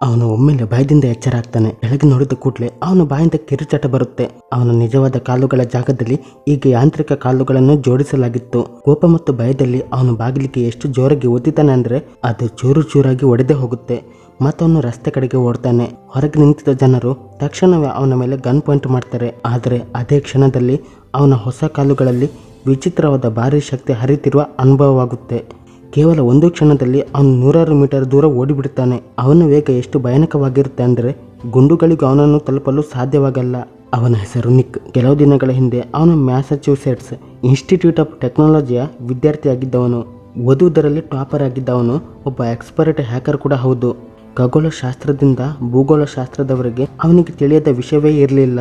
ಅವನು ಒಮ್ಮೆಲೆ ಭಯದಿಂದ ಎಚ್ಚರಾಗ್ತಾನೆ. ಕೆಳಗೆ ನೋಡಿದ ಕೂಡಲೇ ಅವನ ಬಾಯಿಂದ ಕಿರುಚಾಟ ಬರುತ್ತೆ. ಅವನ ನಿಜವಾದ ಕಾಲುಗಳ ಜಾಗದಲ್ಲಿ ಈಗ ಯಾಂತ್ರಿಕ ಕಾಲುಗಳನ್ನು ಜೋಡಿಸಲಾಗಿತ್ತು. ಕೋಪ ಮತ್ತು ಭಯದಲ್ಲಿ ಅವನು ಬಾಗಿಲಿಗೆ ಎಷ್ಟು ಜೋರಾಗಿ ಒತ್ತಿತಾನೆ ಅಂದ್ರೆ ಅದು ಚೂರು ಚೂರಾಗಿ ಒಡೆದೇ ಹೋಗುತ್ತೆ. ಮತ್ತವನು ರಸ್ತೆ ಕಡೆಗೆ ಓಡ್ತಾನೆ. ಹೊರಗೆ ನಿಂತಿದ್ದ ಜನರು ತಕ್ಷಣವೇ ಅವನ ಮೇಲೆ ಗನ್ ಪಾಯಿಂಟ್ ಮಾಡ್ತಾರೆ. ಆದರೆ ಅದೇ ಕ್ಷಣದಲ್ಲಿ ಅವನ ಹೊಸ ಕಾಲುಗಳಲ್ಲಿ ವಿಚಿತ್ರವಾದ ಭಾರಿ ಶಕ್ತಿ ಹರಿತಿರುವ ಅನುಭವವಾಗುತ್ತೆ. ಕೇವಲ ಒಂದು ಕ್ಷಣದಲ್ಲಿ ಅವನು 100 ಮೀಟರ್ ದೂರ ಓಡಿಬಿಡುತ್ತಾನೆ. ಅವನ ವೇಗ ಎಷ್ಟು ಭಯಾನಕವಾಗಿರುತ್ತೆ ಅಂದರೆ ಗುಂಡುಗಳಿಗೂ ಅವನನ್ನು ತಲುಪಲು ಸಾಧ್ಯವಾಗಲ್ಲ. ಅವನ ಹೆಸರು ನಿಕ್. ಕೆಲವು ದಿನಗಳ ಹಿಂದೆ ಅವನು ಮ್ಯಾಸಚ್ಯೂಸೆಟ್ಸ್ ಇನ್ಸ್ಟಿಟ್ಯೂಟ್ ಆಫ್ ಟೆಕ್ನಾಲಜಿಯ ವಿದ್ಯಾರ್ಥಿಯಾಗಿದ್ದವನು. ಓದುವುದರಲ್ಲಿ ಟಾಪರ್ ಆಗಿದ್ದವನು ಒಬ್ಬ ಎಕ್ಸ್ಪರ್ಟ್ ಹ್ಯಾಕರ್ ಕೂಡ ಹೌದು. ಖಗೋಳಶಾಸ್ತ್ರದಿಂದ ಭೂಗೋಳಶಾಸ್ತ್ರದವರೆಗೆ ಅವನಿಗೆ ತಿಳಿಯದ ವಿಷಯವೇ ಇರಲಿಲ್ಲ.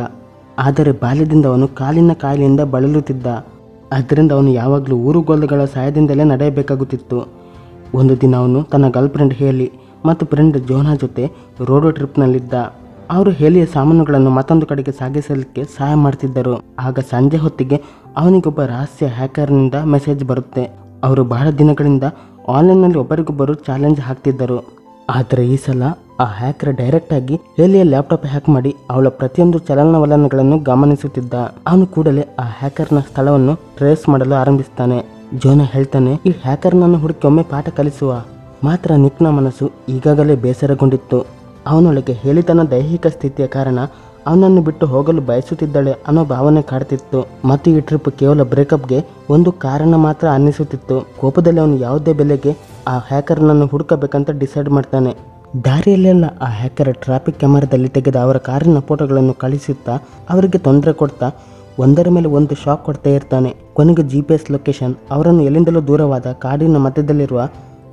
ಆದರೆ ಬಾಲ್ಯದಿಂದ ಅವನು ಕಾಲಿನ ಕಾಯಿಲೆಯಿಂದ ಬಳಲುತ್ತಿದ್ದ. ಆದ್ದರಿಂದ ಅವನು ಯಾವಾಗಲೂ ಊರುಗೋಲುಗಳ ಸಹಾಯದಿಂದಲೇ ನಡೆಯಬೇಕಾಗುತ್ತಿತ್ತು. ಒಂದು ದಿನ ಅವನು ತನ್ನ ಗರ್ಲ್ ಫ್ರೆಂಡ್ ಹೇಲಿ ಮತ್ತು ಫ್ರೆಂಡ್ ಜೋನಾ ಜೊತೆ ರೋಡ್ ಟ್ರಿಪ್ನಲ್ಲಿದ್ದ. ಅವರು ಹೇಲಿಯ ಸಾಮಾನುಗಳನ್ನು ಮತ್ತೊಂದು ಕಡೆಗೆ ಸಾಗಿಸಲಿಕ್ಕೆ ಸಹಾಯ ಮಾಡ್ತಿದ್ದರು. ಆಗ ಸಂಜೆ ಹೊತ್ತಿಗೆ ಅವನಿಗೊಬ್ಬ ರಹಸ್ಯ ಹ್ಯಾಕರ್ನಿಂದ ಮೆಸೇಜ್ ಬರುತ್ತೆ. ಅವರು ಬಹಳ ದಿನಗಳಿಂದ ಆನ್ಲೈನ್ನಲ್ಲಿ ಒಬ್ಬರಿಗೊಬ್ಬರು ಚಾಲೆಂಜ್ ಹಾಕ್ತಿದ್ದರು. ಆದರೆ ಈ ಸಲ ಆ ಹ್ಯಾಕರ್ ಡೈರೆಕ್ಟ್ ಆಗಿ ಹೇಲಿಯ ಲ್ಯಾಪ್ಟಾಪ್ ಹ್ಯಾಕ್ ಮಾಡಿ ಅವಳ ಪ್ರತಿಯೊಂದು ಚಲನವಲನಗಳನ್ನು ಗಮನಿಸುತ್ತಿದ್ದ. ಅವನು ಕೂಡಲೇ ಆ ಹ್ಯಾಕರ್ನ ಸ್ಥಳವನ್ನು ಟ್ರೇಸ್ ಮಾಡಲು ಆರಂಭಿಸ್ತಾನೆ. ಜೋನಾ ಹೇಳ್ತಾನೆ, ಈ ಹ್ಯಾಕರ್ನನ್ನು ಹುಡುಕಿ ಒಮ್ಮೆ ಪಾಠ ಕಲಿಸುವ. ಮಾತ್ರ ನಿಕ್ನ ಮನಸ್ಸು ಈಗಾಗಲೇ ಬೇಸರಗೊಂಡಿತ್ತು. ಅವನೊಳಗೆ ಹೇಲಿ ತನ್ನ ದೈಹಿಕ ಸ್ಥಿತಿಯ ಕಾರಣ ಅವನನ್ನು ಬಿಟ್ಟು ಹೋಗಲು ಬಯಸುತ್ತಿದ್ದಾಳೆ ಅನ್ನೋ ಭಾವನೆ ಕಾಡ್ತಿತ್ತು. ಮತ್ತು ಈ ಟ್ರಿಪ್ ಕೇವಲ ಬ್ರೇಕಪ್ಗೆ ಒಂದು ಕಾರಣ ಮಾತ್ರ ಅನ್ನಿಸುತ್ತಿತ್ತು. ಕೋಪದಲ್ಲಿ ಅವನು ಯಾವುದೇ ಬೆಲೆಗೆ ಆ ಹ್ಯಾಕರ್ನನ್ನು ಹುಡುಕಬೇಕಂತ ಡಿಸೈಡ್ ಮಾಡ್ತಾನೆ. ದಾರಿಯಲ್ಲೆಲ್ಲ ಆ ಹ್ಯಾಕರ್ ಟ್ರಾಫಿಕ್ ಕ್ಯಾಮರಾದಲ್ಲಿ ತೆಗೆದ ಅವರ ಕಾರಿನ ಫೋಟೋಗಳನ್ನು ಕಳಿಸುತ್ತಾ ಅವರಿಗೆ ತೊಂದರೆ ಕೊಡ್ತಾ ಒಂದರ ಮೇಲೆ ಒಂದು ಶಾಕ್ ಕೊಡ್ತಾ ಇರ್ತಾನೆ. ಕೊನೆಗೆ GPS ಲೊಕೇಶನ್ ಅವರನ್ನು ಎಲ್ಲಿಂದಲೂ ದೂರವಾದ ಕಾಡಿನ ಮಧ್ಯದಲ್ಲಿರುವ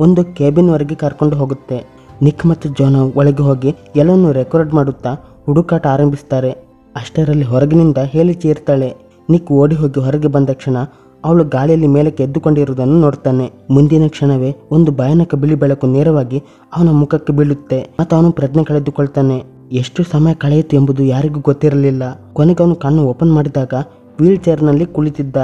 ಒಂದು ಕೇಬಿನ್ವರೆಗೆ ಕರ್ಕೊಂಡು ಹೋಗುತ್ತೆ. ನಿಕ್ ಮತ್ತು ಜೋನಾ ಒಳಗೆ ಹೋಗಿ ಎಲ್ಲವನ್ನು ರೆಕಾರ್ಡ್ ಮಾಡುತ್ತಾ ಹುಡುಕಾಟ ಆರಂಭಿಸ್ತಾರೆ. ಅಷ್ಟರಲ್ಲಿ ಹೊರಗಿನಿಂದ ಹೇಲಿ ಚೀರ್ತಾಳೆ. ನಿಕ್ ಓಡಿ ಹೋಗಿ ಹೊರಗೆ ಬಂದ ಕ್ಷಣ ಅವಳು ಗಾಳಿಯಲ್ಲಿ ಮೇಲಕ್ಕೆ ಎದ್ದುಕೊಂಡಿರುವುದನ್ನು ನೋಡ್ತಾನೆ. ಮುಂದಿನ ಕ್ಷಣವೇ ಒಂದು ಭಯಾನಕ ಬಿಳಿ ಬೆಳಕು ನೇರವಾಗಿ ಅವನ ಮುಖಕ್ಕೆ ಬೀಳುತ್ತೆ ಮತ್ತು ಅವನು ಪ್ರಜ್ಞೆ ಕಳೆದುಕೊಳ್ತಾನೆ. ಎಷ್ಟು ಸಮಯ ಕಳೆಯಿತು ಎಂಬುದು ಯಾರಿಗೂ ಗೊತ್ತಿರಲಿಲ್ಲ. ಕೊನೆಗೆ ಅವನು ಕಣ್ಣು ಓಪನ್ ಮಾಡಿದಾಗ ವೀಲ್ ಚೇರ್ನಲ್ಲಿ ಕುಳಿತಿದ್ದ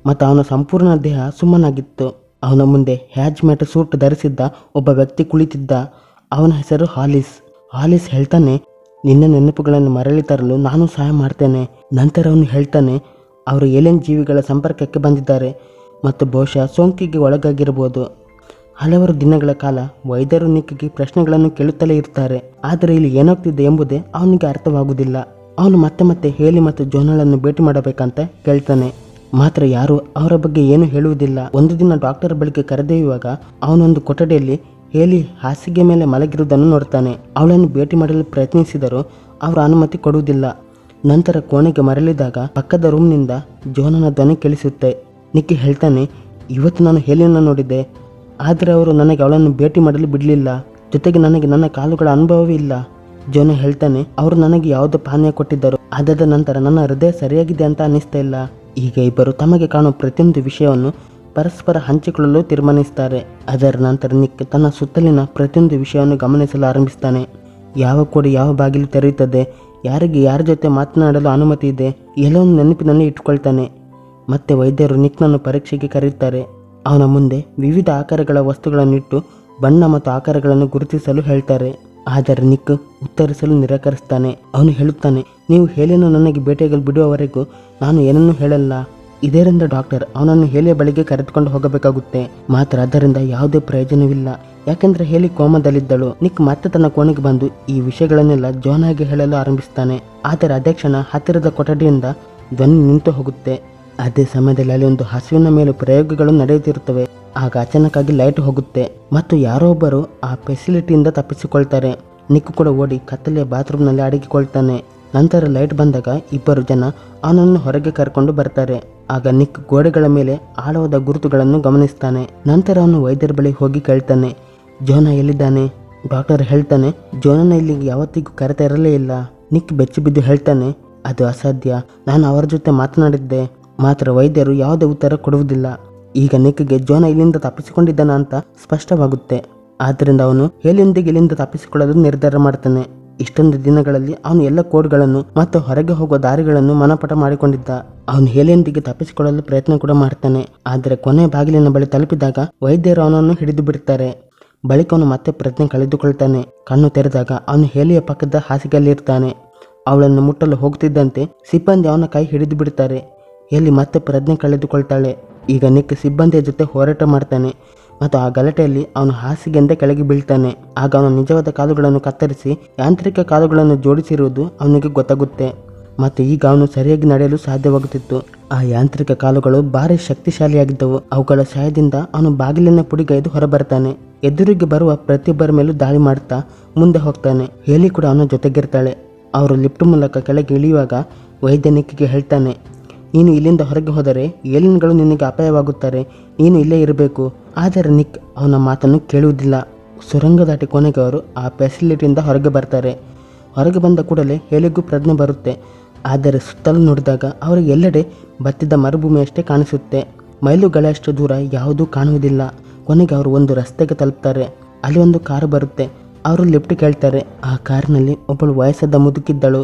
ಮತ್ತು ಅವನ ಸಂಪೂರ್ಣ ದೇಹ ಸುಮ್ಮನಾಗಿತ್ತು. ಅವನ ಮುಂದೆ ಹ್ಯಾಜ್ಮೆಟ್ ಸೂಟ್ ಧರಿಸಿದ್ದ ಒಬ್ಬ ವ್ಯಕ್ತಿ ಕುಳಿತಿದ್ದ. ಅವನ ಹೆಸರು ಹಾಲಿಸ್. ಹಾಲಿಸ್ ಹೇಳ್ತಾನೆ, ನಿನ್ನ ನೆನಪುಗಳನ್ನು ಮರಳಿ ತರಲು ನಾನು ಸಹಾಯ ಮಾಡ್ತೇನೆ. ನಂತರ ಅವನು ಹೇಳ್ತಾನೆ, ಅವರು ಏಲಿಯನ್ ಜೀವಿಗಳ ಸಂಪರ್ಕಕ್ಕೆ ಬಂದಿದ್ದಾರೆ ಮತ್ತು ಬಹುಶಃ ಸೋಂಕಿಗೆ ಒಳಗಾಗಿರಬಹುದು. ಹಲವಾರು ದಿನಗಳ ಕಾಲ ವೈದ್ಯರು ನಿಕ್ಗೆ ಪ್ರಶ್ನೆಗಳನ್ನು ಕೇಳುತ್ತಲೇ ಇರ್ತಾರೆ. ಆದರೆ ಇಲ್ಲಿ ಏನಾಗ್ತಿದೆ ಎಂಬುದೇ ಅವನಿಗೆ ಅರ್ಥವಾಗುವುದಿಲ್ಲ. ಅವನು ಮತ್ತೆ ಮತ್ತೆ ಹೇಲಿ ಮತ್ತು ಜೋನಾಳನ್ನು ಭೇಟಿ ಮಾಡಬೇಕಂತ ಕೇಳ್ತಾನೆ. ಮಾತ್ರ ಯಾರು ಅವರ ಬಗ್ಗೆ ಏನು ಹೇಳುವುದಿಲ್ಲ. ಒಂದು ದಿನ ಡಾಕ್ಟರ್ ಬಳಿಗೆ ಕರೆದೊಯ್ಯುವಾಗ ಅವನೊಂದು ಕೊಠಡಿಯಲ್ಲಿ ಹೇಲಿ ಹಾಸಿಗೆ ಮೇಲೆ ಮಲಗಿರುವುದನ್ನು ನೋಡ್ತಾನೆ. ಅವಳನ್ನು ಭೇಟಿ ಮಾಡಲು ಪ್ರಯತ್ನಿಸಿದರೂ ಅವರು ಅನುಮತಿ ಕೊಡುವುದಿಲ್ಲ. ನಂತರ ಕೋಣೆಗೆ ಮರಳಿದಾಗ ಪಕ್ಕದ ರೂಮ್ನಿಂದ ಜೋನನ ಧ್ವನಿ ಕೇಳಿಸುತ್ತೆ. ನಿಕ್ಕಿ ಹೇಳ್ತಾನೆ, ಇವತ್ತು ನಾನು ಹೇಲಿಯನ್ನು ನೋಡಿದ್ದೆ, ಆದರೆ ಅವರು ನನಗೆ ಅವಳನ್ನು ಭೇಟಿ ಮಾಡಲು ಬಿಡಲಿಲ್ಲ. ಜೊತೆಗೆ ನನಗೆ ನನ್ನ ಕಾಲುಗಳ ಅನುಭವವೇ ಇಲ್ಲ. ಜೋನ ಹೇಳ್ತಾನೆ, ಅವರು ನನಗೆ ಯಾವುದೋ ಪಾನೀಯ ಕೊಟ್ಟಿದ್ದರು. ಅದಾದ ನಂತರ ನನ್ನ ಹೃದಯ ಸರಿಯಾಗಿದೆ ಅಂತ ಅನ್ನಿಸ್ತಾ ಇಲ್ಲ. ಈಗ ಇಬ್ಬರು ತಮಗೆ ಕಾಣುವ ಪ್ರತಿಯೊಂದು ವಿಷಯವನ್ನು ಪರಸ್ಪರ ಹಂಚಿಕೊಳ್ಳಲು ತೀರ್ಮಾನಿಸ್ತಾರೆ. ಅದರ ನಂತರ ನಿಕ್ ತನ್ನ ಸುತ್ತಲಿನ ಪ್ರತಿಯೊಂದು ವಿಷಯವನ್ನು ಗಮನಿಸಲು ಆರಂಭಿಸ್ತಾನೆ. ಯಾವ ಕೋಡಿ ಯಾವ ಬಾಗಿಲು ತೆರೆಯುತ್ತದೆ, ಯಾರಿಗೆ ಯಾರ ಜೊತೆ ಮಾತನಾಡಲು ಅನುಮತಿ ಇದೆ, ಎಲ್ಲವನ್ನು ನೆನಪಿನಲ್ಲಿ ಇಟ್ಕೊಳ್ತಾನೆ. ಮತ್ತೆ ವೈದ್ಯರು ನಿಕ್ನನ್ನು ಪರೀಕ್ಷೆಗೆ ಕರೆಯುತ್ತಾರೆ. ಅವನ ಮುಂದೆ ವಿವಿಧ ಆಕಾರಗಳ ವಸ್ತುಗಳನ್ನಿಟ್ಟು ಬಣ್ಣ ಮತ್ತು ಆಕಾರಗಳನ್ನು ಗುರುತಿಸಲು ಹೇಳ್ತಾರೆ. ಆದರೆ ನಿಕ್ ಉತ್ತರಿಸಲು ನಿರಾಕರಿಸ್ತಾನೆ. ಅವನು ಹೇಳುತ್ತಾನೆ, ನೀವು ಹೇಲಿಯನ್ನು ನನಗೆ ಭೇಟಿಯಾಗಲು ಬಿಡುವವರೆಗೂ ನಾನು ಏನನ್ನೂ ಹೇಳಲ್ಲ. ಇದರಿಂದ ಡಾಕ್ಟರ್ ಅವನನ್ನು ಹೇಲಿಯ ಬಳಿಗೆ ಕರೆದುಕೊಂಡು ಹೋಗಬೇಕಾಗುತ್ತೆ. ಮಾತ್ರ ಅದರಿಂದ ಯಾವುದೇ ಪ್ರಯೋಜನವಿಲ್ಲ, ಯಾಕೆಂದ್ರೆ ಹೇಲಿ ಕೋಮದಲ್ಲಿದ್ದಳು. ನಿಕ್ ಮತ್ತೆ ತನ್ನ ಕೋಣೆಗೆ ಬಂದು ಈ ವಿಷಯಗಳನ್ನೆಲ್ಲ ಜೋನಾಗೆ ಹೇಳಲು ಆರಂಭಿಸ್ತಾನೆ. ಆದರೆ ಅದೇ ಕ್ಷಣ ಹತ್ತಿರದ ಕೊಠಡಿಯಿಂದ ಧ್ವನಿ ನಿಂತು ಹೋಗುತ್ತೆ. ಅದೇ ಸಮಯದಲ್ಲಿ ಅಲ್ಲಿ ಒಂದು ಹಸುವಿನ ಮೇಲೆ ಪ್ರಯೋಗಗಳು ನಡೆಯುತ್ತಿರುತ್ತವೆ. ಆಗ ಅಚಾನಕ್ಕಾಗಿ ಲೈಟ್ ಹೋಗುತ್ತೆ ಮತ್ತು ಯಾರೋ ಒಬ್ಬರು ಆ ಫೆಸಿಲಿಟಿಯಿಂದ ತಪ್ಪಿಸಿಕೊಳ್ತಾರೆ. ನಿಕ್ ಕೂಡ ಓಡಿ ಕತ್ತಲೆಯ ಬಾತ್ರೂಮ್ನಲ್ಲಿ ಅಡಗಿಕೊಳ್ತಾನೆ. ನಂತರ ಲೈಟ್ ಬಂದಾಗ ಇಬ್ಬರು ಜನ ಅವನನ್ನು ಹೊರಗೆ ಕರ್ಕೊಂಡು ಬರ್ತಾರೆ. ಆಗ ನಿಕ್ ಗೋಡೆಗಳ ಮೇಲೆ ಆಳವಾದ ಗುರುತುಗಳನ್ನು ಗಮನಿಸ್ತಾನೆ. ನಂತರ ಅವನು ವೈದ್ಯರ ಬಳಿ ಹೋಗಿ ಕೇಳ್ತಾನೆ, ಜೋನಾ ಎಲ್ಲಿದ್ದಾನೆ? ಡಾಕ್ಟರ್ ಹೇಳ್ತಾನೆ, ಜೋನನ ಇಲ್ಲಿಗೆ ಯಾವತ್ತಿಗೂ ಕರೆತಾ ಇರಲೇ ಇಲ್ಲ. ನಿಕ್ ಬೆಚ್ಚಿ ಬಿದ್ದು ಹೇಳ್ತಾನೆ, ಅದು ಅಸಾಧ್ಯ, ನಾನು ಅವರ ಜೊತೆ ಮಾತನಾಡಿದ್ದೆ. ಮಾತ್ರ ವೈದ್ಯರು ಯಾವುದೇ ಉತ್ತರ ಕೊಡುವುದಿಲ್ಲ. ಈಗ ನಿಕ್ಗೆ ಜೋನಾ ಇಲ್ಲಿಂದ ತಪ್ಪಿಸಿಕೊಂಡಿದ್ದಾನ ಅಂತ ಸ್ಪಷ್ಟವಾಗುತ್ತೆ. ಆದ್ದರಿಂದ ಅವನು ಹೇಲಿಯೊಂದಿಗೆ ಇಲ್ಲಿಂದ ತಪ್ಪಿಸಿಕೊಳ್ಳಲು ನಿರ್ಧಾರ ಮಾಡ್ತಾನೆ. ಇಷ್ಟೊಂದು ದಿನಗಳಲ್ಲಿ ಅವನು ಎಲ್ಲ ಕೋಡ್ಗಳನ್ನು ಮತ್ತು ಹೊರಗೆ ಹೋಗುವ ದಾರಿಗಳನ್ನು ಮನಪಟ ಮಾಡಿಕೊಂಡಿದ್ದ. ಅವನು ಹೇಲಿಯೊಂದಿಗೆ ತಪ್ಪಿಸಿಕೊಳ್ಳಲು ಪ್ರಯತ್ನ ಕೂಡ ಮಾಡ್ತಾನೆ. ಆದರೆ ಕೊನೆಯ ಬಾಗಿಲಿನ ಬಳಿ ತಲುಪಿದಾಗ ವೈದ್ಯರು ಅವನನ್ನು ಹಿಡಿದು ಬಿಡ್ತಾರೆ. ಬಳಿಕ ಅವನು ಮತ್ತೆ ಪ್ರಜ್ಞೆ ಕಳೆದುಕೊಳ್ತಾನೆ. ಕಣ್ಣು ತೆರೆದಾಗ ಅವನು ಹೇಲಿಯ ಪಕ್ಕದ ಹಾಸಿಗೆಯಲ್ಲಿರ್ತಾನೆ. ಅವಳನ್ನು ಮುಟ್ಟಲು ಹೋಗ್ತಿದ್ದಂತೆ ಸಿಬ್ಬಂದಿ ಅವನ ಕೈ ಹಿಡಿದು ಬಿಡ್ತಾರೆ. ಹೇಲಿ ಮತ್ತೆ ಪ್ರಜ್ಞೆ ಕಳೆದುಕೊಳ್ತಾಳೆ. ಈಗ ನಿಕ್ ಸಿಬ್ಬಂದಿಯ ಜೊತೆ ಹೋರಾಟ ಮಾಡ್ತಾನೆ ಮತ್ತು ಆ ಗಲಾಟೆಯಲ್ಲಿ ಅವನು ಹಾಸಿಗೆಯಿಂದ ಕೆಳಗೆ ಬೀಳ್ತಾನೆ. ಆಗ ಅವನ ನಿಜವಾದ ಕಾಲುಗಳನ್ನು ಕತ್ತರಿಸಿ ಯಾಂತ್ರಿಕ ಕಾಲುಗಳನ್ನು ಜೋಡಿಸಿರುವುದು ಅವನಿಗೆ ಗೊತ್ತಾಗುತ್ತೆ ಮತ್ತು ಈಗ ಅವನು ಸರಿಯಾಗಿ ನಡೆಯಲು ಸಾಧ್ಯವಾಗುತ್ತಿತ್ತು. ಆ ಯಾಂತ್ರಿಕ ಕಾಲುಗಳು ಭಾರಿ ಶಕ್ತಿಶಾಲಿಯಾಗಿದ್ದವು. ಅವುಗಳ ಸಹಾಯದಿಂದ ಅವನು ಬಾಗಿಲಿನ ಪುಡಿಗೈದು ಹೊರಬರ್ತಾನೆ. ಎದುರಿಗೆ ಬರುವ ಪ್ರತಿಯೊಬ್ಬರ ಮೇಲೂ ದಾಳಿ ಮಾಡುತ್ತಾ ಮುಂದೆ ಹೋಗ್ತಾನೆ. ಹೇಲಿ ಕೂಡ ಅವನ ಜೊತೆಗಿರ್ತಾಳೆ. ಅವರು ಲಿಫ್ಟ್ ಮೂಲಕ ಕೆಳಗೆ ಇಳಿಯುವಾಗ ವೈದ್ಯ ನಿಕ್ಕಿಗೆ ಹೇಳ್ತಾನೆ, ನೀನು ಇಲ್ಲಿಂದ ಹೊರಗೆ ಹೋದರೆ ಏಲಿಯನ್ಗಳು ನಿನಗೆ ಅಪಾಯವಾಗುತ್ತಾರೆ, ನೀನು ಇಲ್ಲೇ ಇರಬೇಕು. ಆದರೆ ನಿಕ್ ಅವನ ಮಾತನ್ನು ಕೇಳುವುದಿಲ್ಲ. ಸುರಂಗ ದಾಟಿ ಕೊನೆಗೆ ಅವರು ಆ ಫೆಸಿಲಿಟಿಯಿಂದ ಹೊರಗೆ ಬರ್ತಾರೆ. ಹೊರಗೆ ಬಂದ ಕೂಡಲೇ ಹೇಲಿಗೂ ಪ್ರಜ್ಞೆ ಬರುತ್ತೆ. ಆದರೆ ಸುತ್ತಲೂ ನೋಡಿದಾಗ ಅವರಿಗೆ ಎಲ್ಲೆಡೆ ಬತ್ತಿದ ಮರುಭೂಮಿಯಷ್ಟೇ ಕಾಣಿಸುತ್ತೆ. ಮೈಲುಗಳಷ್ಟು ದೂರ ಯಾವುದೂ ಕಾಣುವುದಿಲ್ಲ. ಕೊನೆಗೆ ಅವರು ಒಂದು ರಸ್ತೆಗೆ ತಲುಪ್ತಾರೆ. ಅಲ್ಲಿ ಒಂದು ಕಾರು ಬರುತ್ತೆ. ಅವರು ಲಿಫ್ಟ್ ಕೇಳ್ತಾರೆ. ಆ ಕಾರಿನಲ್ಲಿ ಒಬ್ಬಳು ವಯಸ್ಸಾದ ಮುದುಕಿದ್ದಳು.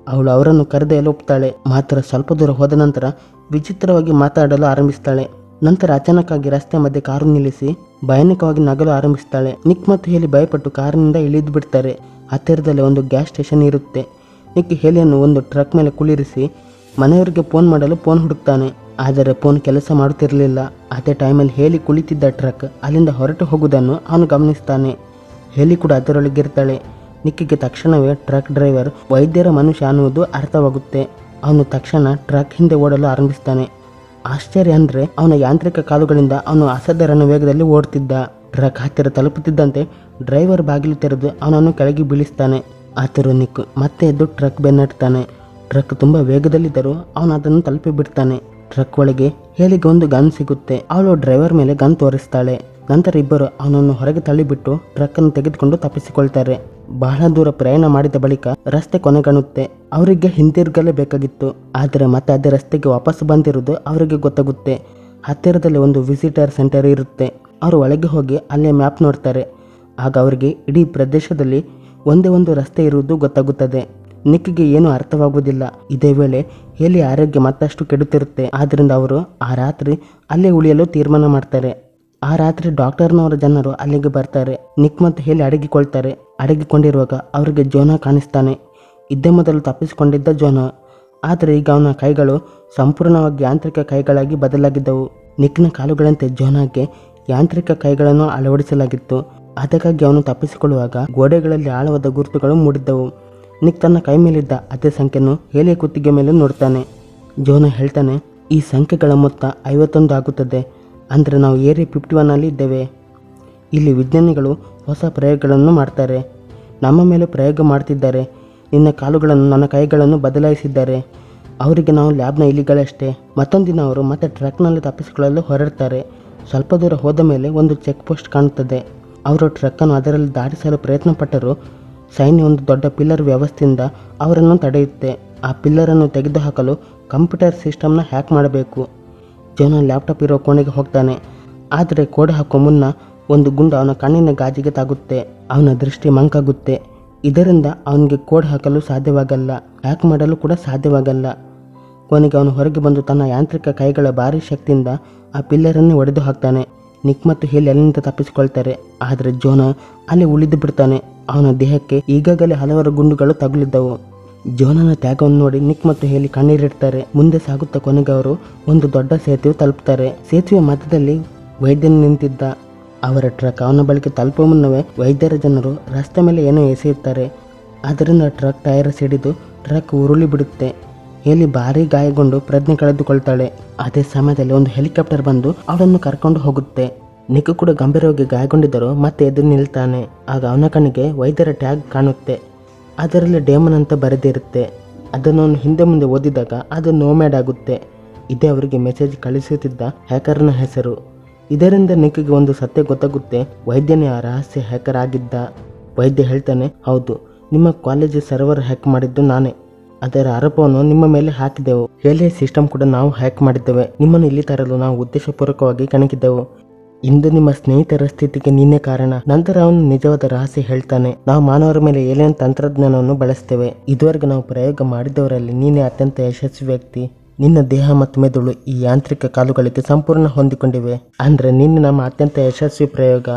ಅವಳು ಅವರನ್ನು ಕರೆದೊಯ್ಯಲು ಒಪ್ತಾಳೆ. ಮಾತ್ರ ಸ್ವಲ್ಪ ದೂರ ಹೋದ ನಂತರ ವಿಚಿತ್ರವಾಗಿ ಮಾತಾಡಲು ಆರಂಭಿಸ್ತಾಳೆ. ನಂತರ ಅಚಾನಕ್ಕಾಗಿ ರಸ್ತೆ ಮಧ್ಯೆ ಕಾರು ನಿಲ್ಲಿಸಿ ಭಯಾನಕವಾಗಿ ನಗಲು ಆರಂಭಿಸ್ತಾಳೆ. ನಿಕ್ ಮತ್ತು ಹೇಲಿ ಭಯಪಟ್ಟು ಕಾರಿನಿಂದ ಇಳಿದು ಬಿಡ್ತಾರೆ. ಹತ್ತಿರದಲ್ಲಿ ಒಂದು ಗ್ಯಾಸ್ ಸ್ಟೇಷನ್ ಇರುತ್ತೆ. ನಿಕ್ ಹೇಲಿಯನ್ನು ಒಂದು ಟ್ರಕ್ ಮೇಲೆ ಕುಳ್ಳಿರಿಸಿ ಮನೆಯವರಿಗೆ ಫೋನ್ ಮಾಡಲು ಫೋನ್ ಹುಡುಕ್ತಾನೆ. ಆದರೆ ಫೋನ್ ಕೆಲಸ ಮಾಡುತ್ತಿರಲಿಲ್ಲ. ಅದೇ ಟೈಮಲ್ಲಿ ಹೇಲಿ ಕುಳಿತಿದ್ದ ಟ್ರಕ್ ಅಲ್ಲಿಂದ ಹೊರಟು ಹೋಗುವುದನ್ನು ಅವನು ಗಮನಿಸ್ತಾನೆ. ಹೇಲಿ ಕೂಡ ಅದರೊಳಗಿರ್ತಾಳೆ. ನಿಕ್ಕಿಗೆ ತಕ್ಷಣವೇ ಟ್ರಕ್ ಡ್ರೈವರ್ ವೈದ್ಯರ ಮನುಷ್ಯ ಅನ್ನುವುದು ಅರ್ಥವಾಗುತ್ತೆ. ಅವನು ತಕ್ಷಣ ಟ್ರಕ್ ಹಿಂದೆ ಓಡಲು ಆರಂಭಿಸ್ತಾನೆ. ಆಶ್ಚರ್ಯ ಅಂದರೆ ಅವನ ಯಾಂತ್ರಿಕ ಕಾಲುಗಳಿಂದ ಅವನು ಅಸಾಧಾರಣ ವೇಗದಲ್ಲಿ ಓಡ್ತಿದ್ದ. ಟ್ರಕ್ ಹತ್ತಿರ ತಲುಪುತ್ತಿದ್ದಂತೆ ಡ್ರೈವರ್ ಬಾಗಿಲು ತೆರೆದು ಅವನನ್ನು ಕೆಳಗೆ ಬೀಳಿಸ್ತಾನೆ. ಆದರೂ ನಿಕ್ ಮತ್ತೆ ಎದ್ದು ಟ್ರಕ್ ಬೆನ್ನಟ್ತಾನೆ. ಟ್ರಕ್ ತುಂಬ ವೇಗದಲ್ಲಿದ್ದರೂ ಅವನು ಅದನ್ನು ತಲುಪಿ ಬಿಡ್ತಾನೆ. ಟ್ರಕ್ ಒಳಗೆ ಹೇಲಿಗೆ ಒಂದು ಗನ್ ಸಿಗುತ್ತೆ. ಅವಳು ಡ್ರೈವರ್ ಮೇಲೆ ಗನ್ ತೋರಿಸ್ತಾಳೆ. ನಂತರ ಇಬ್ಬರು ಅವನನ್ನು ಹೊರಗೆ ತಳ್ಳಿಬಿಟ್ಟು ಟ್ರಕ್ ಅನ್ನು ತೆಗೆದುಕೊಂಡು ತಪ್ಪಿಸಿಕೊಳ್ತಾರೆ. ಬಹಳ ದೂರ ಪ್ರಯಾಣ ಮಾಡಿದ ಬಳಿಕ ರಸ್ತೆ ಕೊನೆಗಾಣುತ್ತೆ. ಅವರಿಗೆ ಹಿಂತಿರುಗಲೇಬೇಕಾಗಿತ್ತು. ಆದರೆ ಮತ್ತೆ ಅದೇ ರಸ್ತೆಗೆ ವಾಪಸ್ ಬಂದಿರುವುದು ಅವರಿಗೆ ಗೊತ್ತಾಗುತ್ತೆ. ಹತ್ತಿರದಲ್ಲಿ ಒಂದು ವಿಸಿಟರ್ ಸೆಂಟರ್ ಇರುತ್ತೆ. ಅವರು ಒಳಗೆ ಹೋಗಿ ಅಲ್ಲೇ ಮ್ಯಾಪ್ ನೋಡ್ತಾರೆ. ಆಗ ಅವರಿಗೆ ಇಡೀ ಪ್ರದೇಶದಲ್ಲಿ ಒಂದೇ ಒಂದು ರಸ್ತೆ ಇರುವುದು ಗೊತ್ತಾಗುತ್ತದೆ. ನಿಕ್ಕಿಗೆ ಏನೂ ಅರ್ಥವಾಗುವುದಿಲ್ಲ. ಇದೇ ವೇಳೆ ಹೇಲಿ ಆರೋಗ್ಯ ಮತ್ತಷ್ಟು ಕೆಡುತ್ತಿರುತ್ತೆ. ಆದ್ದರಿಂದ ಅವರು ಆ ರಾತ್ರಿ ಅಲ್ಲೇ ಉಳಿಯಲು ತೀರ್ಮಾನ ಮಾಡ್ತಾರೆ. ಆ ರಾತ್ರಿ ಡಾಕ್ಟರ್ನವರ ಜನರು ಅಲ್ಲಿಗೆ ಬರ್ತಾರೆ. ನಿಕ್ ಮತ್ತು ಹೇಲಿ ಅಡಗಿಕೊಳ್ತಾರೆ. ಅಡಗಿಕೊಂಡಿರುವಾಗ ಅವರಿಗೆ ಜೋನಾ ಕಾಣಿಸ್ತಾನೆ. ಇದೇ ಮೊದಲು ತಪ್ಪಿಸಿಕೊಂಡಿದ್ದ ಜೋನಾ. ಆದರೆ ಈಗ ಅವನ ಕೈಗಳು ಸಂಪೂರ್ಣವಾಗಿ ಯಾಂತ್ರಿಕ ಕೈಗಳಾಗಿ ಬದಲಾಗಿದ್ದವು. ನಿಕ್ನ ಕಾಲುಗಳಂತೆ ಜೋನಾಗೆ ಯಾಂತ್ರಿಕ ಕೈಗಳನ್ನು ಅಳವಡಿಸಲಾಗಿತ್ತು. ಅದಕ್ಕಾಗಿ ಅವನು ತಪ್ಪಿಸಿಕೊಳ್ಳುವಾಗ ಗೋಡೆಗಳಲ್ಲಿ ಆಳವಾದ ಗುರುತುಗಳು ಮೂಡಿದ್ದವು. ನಿಕ್ ತನ್ನ ಕೈ ಮೇಲಿದ್ದ ಅದೇ ಸಂಖ್ಯೆಯನ್ನು ಹೇಲಿಯ ಕುತ್ತಿಗೆ ಮೇಲೆ ನೋಡ್ತಾನೆ. ಜೋನಾ ಹೇಳ್ತಾನೆ, ಈ ಸಂಖ್ಯೆಗಳ ಮೊತ್ತ 51 ಆಗುತ್ತದೆ. ಅಂದರೆ ನಾವು ಏರಿಯಾ 51 ಇದ್ದೇವೆ. ಇಲ್ಲಿ ವಿಜ್ಞಾನಿಗಳು ಹೊಸ ಪ್ರಯೋಗಗಳನ್ನು ಮಾಡ್ತಾರೆ. ನಮ್ಮ ಮೇಲೆ ಪ್ರಯೋಗ ಮಾಡ್ತಿದ್ದಾರೆ. ನಿನ್ನ ಕಾಲುಗಳನ್ನು ನನ್ನ ಕೈಗಳನ್ನು ಬದಲಾಯಿಸಿದ್ದಾರೆ. ಅವರಿಗೆ ನಾವು ಲ್ಯಾಬ್ನ ಇಲಿಗಳಷ್ಟೇ. ಮತ್ತೊಂದು ದಿನ ಅವರು ಮತ್ತೆ ಟ್ರಕ್ನಲ್ಲಿ ತಪ್ಪಿಸಿಕೊಳ್ಳಲು ಹೊರಡ್ತಾರೆ. ಸ್ವಲ್ಪ ದೂರ ಹೋದ ಮೇಲೆ ಒಂದು ಚೆಕ್ ಪೋಸ್ಟ್ ಕಾಣುತ್ತದೆ. ಅವರು ಟ್ರಕ್ಕನ್ನು ಅದರಲ್ಲಿ ದಾಟಿಸಲು ಪ್ರಯತ್ನ ಪಟ್ಟರು. ಸೈನ್ಯ ಒಂದು ದೊಡ್ಡ ಪಿಲ್ಲರ್ ವ್ಯವಸ್ಥೆಯಿಂದ ಅವರನ್ನು ತಡೆಯುತ್ತೆ. ಆ ಪಿಲ್ಲರನ್ನು ತೆಗೆದುಹಾಕಲು ಕಂಪ್ಯೂಟರ್ ಸಿಸ್ಟಮ್ನ ಹ್ಯಾಕ್ ಮಾಡಬೇಕು. ಜೋನಾ ಲ್ಯಾಪ್ಟಾಪ್ ಇರೋ ಕೋಣೆಗೆ ಹೋಗ್ತಾನೆ. ಆದರೆ ಕೋಡ್ ಹಾಕೋ ಮುನ್ನ ಒಂದು ಗುಂಡು ಅವನ ಕಣ್ಣಿನ ಗಾಜಿಗೆ ತಾಗುತ್ತೆ. ಅವನ ದೃಷ್ಟಿ ಮಂಕಾಗುತ್ತೆ. ಇದರಿಂದ ಅವನಿಗೆ ಕೋಡ್ ಹಾಕಲು ಸಾಧ್ಯವಾಗಲ್ಲ, ಹ್ಯಾಕ್ ಮಾಡಲು ಕೂಡ ಸಾಧ್ಯವಾಗಲ್ಲ. ಕೊನೆಗೆ ಅವನು ಹೊರಗೆ ಬಂದು ತನ್ನ ಯಾಂತ್ರಿಕ ಕೈಗಳ ಭಾರಿ ಶಕ್ತಿಯಿಂದ ಆ ಪಿಲ್ಲರನ್ನು ಒಡೆದು ಹಾಕ್ತಾನೆ. ನಿಕ್ ಮತ್ತು ಹೇಲಿ ಅಲ್ಲಿಂದ ತಪ್ಪಿಸಿಕೊಳ್ತಾರೆ. ಆದರೆ ಜೋನಾ ಅಲ್ಲಿ ಉಳಿದು ಬಿಡ್ತಾನೆ. ಅವನ ದೇಹಕ್ಕೆ ಈಗಾಗಲೇ ಹಲವಾರು ಗುಂಡುಗಳು ತಗುಲಿದ್ದವು. ಜೋನನ ತ್ಯಾಗವನ್ನು ನೋಡಿ ನಿಕ್ ಮತ್ತು ಹೇಲಿ ಕಣ್ಣೀರಿಡ್ತಾರೆ. ಮುಂದೆ ಸಾಗುತ್ತಾ ಕೊನೆಗೆ ಅವರು ಒಂದು ದೊಡ್ಡ ಸೇತುವೆ ತಲುಪ್ತಾರೆ. ಸೇತುವೆ ಮಧ್ಯದಲ್ಲಿ ವೈದ್ಯನು ನಿಂತಿದ್ದ. ಅವರ ಟ್ರಕ್ ಅವನ ಬಳಿಗೆ ತಲುಪುವ ಮುನ್ನವೇ ವೈದ್ಯರ ಜನರು ರಸ್ತೆ ಮೇಲೆ ಏನೋ ಎಸೆಯುತ್ತಾರೆ. ಅದರಿಂದ ಟ್ರಕ್ ಟೈರ್ ಸಿಡಿದು ಟ್ರಕ್ ಉರುಳಿ ಬಿಡುತ್ತೆ. ಹೇಲಿ ಭಾರಿ ಗಾಯಗೊಂಡು ಪ್ರಜ್ಞೆ ಕಳೆದುಕೊಳ್ತಾಳೆ. ಅದೇ ಸಮಯದಲ್ಲಿ ಒಂದು ಹೆಲಿಕಾಪ್ಟರ್ ಬಂದು ಅವಳನ್ನು ಕರ್ಕೊಂಡು ಹೋಗುತ್ತೆ. ನಿಕ್ ಕೂಡ ಗಂಭೀರವಾಗಿ ಗಾಯಗೊಂಡಿದ್ದರೂ ಮತ್ತೆ ಎದ್ದು ನಿಲ್ತಾನೆ. ಆಗ ಅವನ ಕಣ್ಣಿಗೆ ವೈದ್ಯರ ಟ್ಯಾಗ್ ಕಾಣುತ್ತೆ. ಅದರಲ್ಲಿ ಡೇಮನ್ ಅಂತ ಬರೆದಿರುತ್ತೆ. ಅದನ್ನು ಅವನು ಹಿಂದೆ ಮುಂದೆ ಓದಿದಾಗ ಅದು ನೋಮ್ಯಾಡ್ ಆಗುತ್ತೆ. ಇದೇ ಅವರಿಗೆ ಮೆಸೇಜ್ ಕಳಿಸುತ್ತಿದ್ದ ಹ್ಯಾಕರ್ನ ಹೆಸರು. ಇದರಿಂದ ನಿಕ್ಕಿಗೆ ಒಂದು ಸತ್ಯ ಗೊತ್ತಾಗುತ್ತೆ. ವೈದ್ಯನೇ ಆ ರಹಸ್ಯ ಹ್ಯಾಕರ್ ಆಗಿದ್ದ. ವೈದ್ಯ ಹೇಳ್ತಾನೆ, ಹೌದು, ನಿಮ್ಮ ಕಾಲೇಜ್ ಸರ್ವರ್ ಹ್ಯಾಕ್ ಮಾಡಿದ್ದು ನಾನೇ. ಅದರ ಆರೋಪವನ್ನು ನಿಮ್ಮ ಮೇಲೆ ಹಾಕಿದೆವು. ಹೇಲಿಯ ಸಿಸ್ಟಮ್ ಕೂಡ ನಾವು ಹ್ಯಾಕ್ ಮಾಡಿದ್ದೇವೆ. ನಿಮ್ಮನ್ನು ಇಲ್ಲಿ ತರಲು ನಾವು ಉದ್ದೇಶಪೂರ್ವಕವಾಗಿ ಕಣಕಿದ್ದೆವು. ಇಂದು ನಿಮ್ಮ ಸ್ನೇಹಿತರ ಸ್ಥಿತಿಗೆ ನೀನೇ ಕಾರಣ. ನಂತರ ಅವನು ನಿಜವಾದ ರಹಸ್ಯ ಹೇಳ್ತಾನೆ. ನಾವು ಮಾನವರ ಮೇಲೆ ಏಲಿಯನ್ ತಂತ್ರಜ್ಞಾನವನ್ನು ಬಳಸ್ತೇವೆ. ಇದುವರೆಗೆ ನಾವು ಪ್ರಯೋಗ ಮಾಡಿದವರಲ್ಲಿ ನೀನೇ ಅತ್ಯಂತ ಯಶಸ್ವಿ ವ್ಯಕ್ತಿ. ನಿನ್ನ ದೇಹ ಮತ್ತು ಮೆದುಳು ಈ ಯಾಂತ್ರಿಕ ಕಾಲುಗಳಿಗೆ ಸಂಪೂರ್ಣ ಹೊಂದಿಕೊಂಡಿವೆ. ಅಂದರೆ ನೀನು ನಮ್ಮ ಅತ್ಯಂತ ಯಶಸ್ವಿ ಪ್ರಯೋಗ.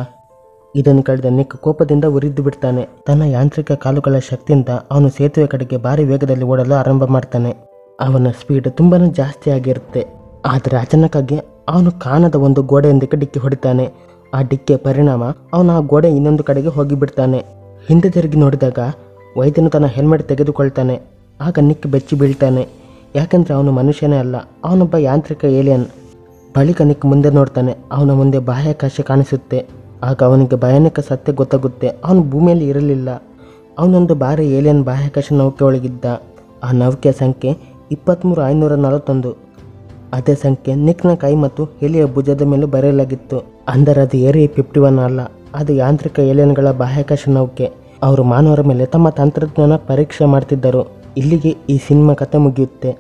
ಇದನ್ನು ಕೇಳಿದ ನಿಕ್ ಕೋಪದಿಂದ ಉರಿದು ಬಿಡ್ತಾನೆ. ತನ್ನ ಯಾಂತ್ರಿಕ ಕಾಲುಗಳ ಶಕ್ತಿಯಿಂದ ಅವನು ಸೇತುವೆ ಕಡೆಗೆ ಭಾರಿ ವೇಗದಲ್ಲಿ ಓಡಲು ಆರಂಭ ಮಾಡ್ತಾನೆ. ಅವನ ಸ್ಪೀಡ್ ತುಂಬಾನೇ ಜಾಸ್ತಿ ಆಗಿರುತ್ತೆ. ಆದರೆ ಅಚಾನಕ್ಕಾಗಿ ಅವನು ಕಾಣದ ಒಂದು ಗೋಡೆಯೊಂದಕ್ಕೆ ಡಿಕ್ಕಿ ಹೊಡಿತಾನೆ. ಆ ಡಿಕ್ಕಿಯ ಪರಿಣಾಮ ಅವನು ಆ ಗೋಡೆ ಇನ್ನೊಂದು ಕಡೆಗೆ ಹೋಗಿಬಿಡ್ತಾನೆ. ಹಿಂದೆ ತಿರುಗಿ ನೋಡಿದಾಗ ವೈದ್ಯನು ತನ್ನ ಹೆಲ್ಮೆಟ್ ತೆಗೆದುಕೊಳ್ತಾನೆ. ಆಗ ನಿಕ್ ಬೆಚ್ಚಿ ಬೀಳ್ತಾನೆ. ಯಾಕಂದರೆ ಅವನು ಮನುಷ್ಯನೇ ಅಲ್ಲ, ಅವನೊಬ್ಬ ಯಾಂತ್ರಿಕ ಏಲಿಯನ್. ಬಳಿಕ ನಿಕ್ ಮುಂದೆ ನೋಡ್ತಾನೆ. ಅವನ ಮುಂದೆ ಬಾಹ್ಯಾಕಾಶ ಕಾಣಿಸುತ್ತೆ. ಆಗ ಅವನಿಗೆ ಭಯಾನಕ ಸತ್ಯ ಗೊತ್ತಾಗುತ್ತೆ. ಅವನು ಭೂಮಿಯಲ್ಲಿ ಇರಲಿಲ್ಲ, ಅವನೊಂದು ಭಾರಿ ಏಲಿಯನ್ ಬಾಹ್ಯಾಕಾಶ ನೌಕೆ ಒಳಗಿದ್ದ. ಆ ನೌಕೆಯ ಸಂಖ್ಯೆ 23541. ಅದೇ ಸಂಖ್ಯೆ ನಿಕ್ನ ಕೈ ಮತ್ತು ಹೆಲಿಯ ಭುಜದ ಮೇಲೆ ಬರೆಯಲಾಗಿತ್ತು. ಅಂದರೆ ಅದು ಏರಿಯಾ 51 ಅಲ್ಲ, ಅದು ಯಾಂತ್ರಿಕ ಏಲಿಯನ್ಗಳ ಬಾಹ್ಯಾಕಾಶ ನೌಕೆ. ಅವರು ಮಾನವರ ಮೇಲೆ ತಮ್ಮ ತಂತ್ರಜ್ಞಾನ ಪರೀಕ್ಷೆ ಮಾಡ್ತಿದ್ದರು. ಇಲ್ಲಿಗೆ ಈ ಸಿನಿಮಾ ಕಥೆ ಮುಗಿಯುತ್ತೆ.